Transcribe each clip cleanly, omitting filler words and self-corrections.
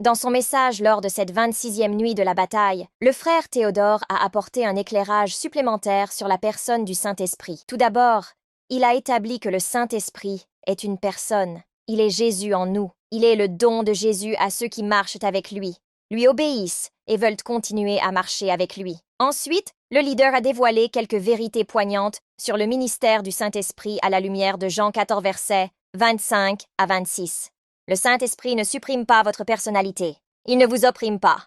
Dans son message lors de cette 26e nuit de la bataille, le frère Théodore a apporté un éclairage supplémentaire sur la personne du Saint-Esprit. Tout d'abord, il a établi que le Saint-Esprit est une personne. Il est Jésus en nous. Il est le don de Jésus à ceux qui marchent avec lui obéissent et veulent continuer à marcher avec lui. Ensuite, le leader a dévoilé quelques vérités poignantes sur le ministère du Saint-Esprit à la lumière de Jean 14, versets 25 à 26. Le Saint-Esprit ne supprime pas votre personnalité. Il ne vous opprime pas.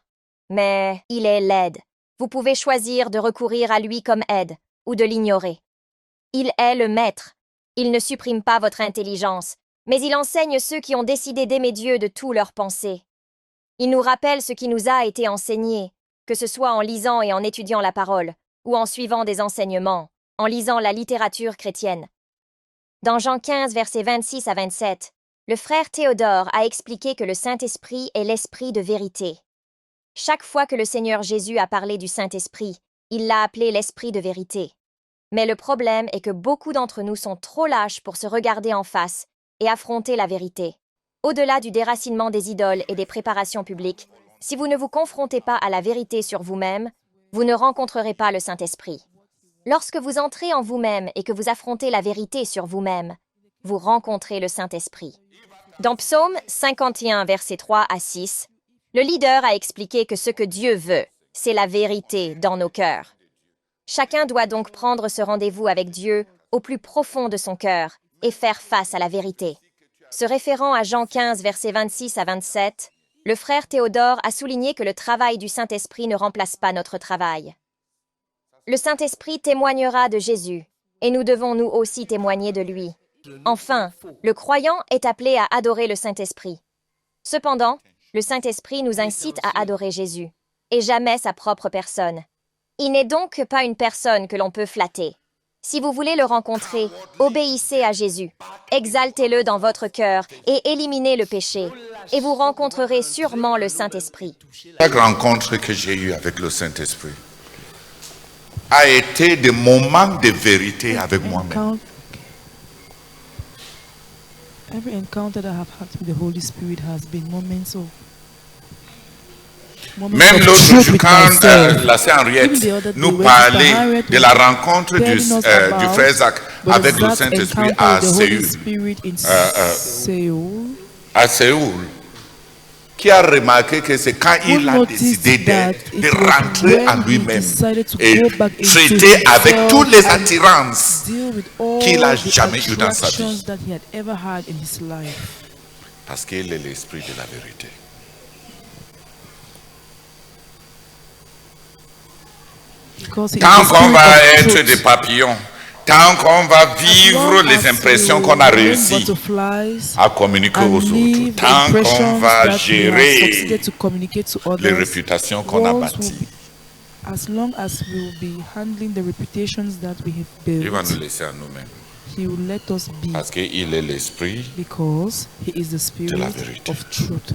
Mais il est l'aide. Vous pouvez choisir de recourir à lui comme aide ou de l'ignorer. Il est le maître. Il ne supprime pas votre intelligence, mais il enseigne ceux qui ont décidé d'aimer Dieu de tout leur pensée. Il nous rappelle ce qui nous a été enseigné, que ce soit en lisant et en étudiant la parole, ou en suivant des enseignements, en lisant la littérature chrétienne. Dans Jean 15, versets 26 à 27, le frère Théodore a expliqué que le Saint-Esprit est l'Esprit de vérité. Chaque fois que le Seigneur Jésus a parlé du Saint-Esprit, il l'a appelé l'Esprit de vérité. Mais le problème est que beaucoup d'entre nous sont trop lâches pour se regarder en face et affronter la vérité. Au-delà du déracinement des idoles et des préparations publiques, si vous ne vous confrontez pas à la vérité sur vous-même, vous ne rencontrerez pas le Saint-Esprit. Lorsque vous entrez en vous-même et que vous affrontez la vérité sur vous-même, vous rencontrez le Saint-Esprit. Dans Psaume 51, versets 3 à 6, le leader a expliqué que ce que Dieu veut, c'est la vérité dans nos cœurs. Chacun doit donc prendre ce rendez-vous avec Dieu au plus profond de son cœur et faire face à la vérité. Se référant à Jean 15, versets 26 à 27, le frère Théodore a souligné que le travail du Saint-Esprit ne remplace pas notre travail. Le Saint-Esprit témoignera de Jésus, et nous devons nous aussi témoigner de lui. Enfin, le croyant est appelé à adorer le Saint-Esprit. Cependant, le Saint-Esprit nous incite à adorer Jésus, et jamais sa propre personne. Il n'est donc pas une personne que l'on peut flatter. Si vous voulez le rencontrer, obéissez à Jésus. Exaltez-le dans votre cœur et éliminez le péché, et vous rencontrerez sûrement le Saint-Esprit. Chaque rencontre que j'ai eue avec le Saint-Esprit a été des moments de vérité avec moi-même. Every encounter that I have had with the Holy Spirit has been moments of Même l'autre jour, quand la sœur Henriette nous parlait de la rencontre du frère Zach avec le Saint-Esprit à Séoul, qui a remarqué que c'est quand il a décidé de rentrer en lui-même et traiter avec toutes les attirances qu'il n'a jamais eues dans sa vie. Parce qu'il est l'esprit de la vérité. Tant qu'on va être des papillons, tant qu'on va vivre les impressions qu'on a réussi à communiquer aux autres, tant qu'on va gérer les réputations qu'on a bâties, as long as we will be handling the reputations that we have il va built, nous laisser à nous-mêmes. He will let us be, Parce qu'il est l'esprit because He is the de la Spirit vérité. of truth.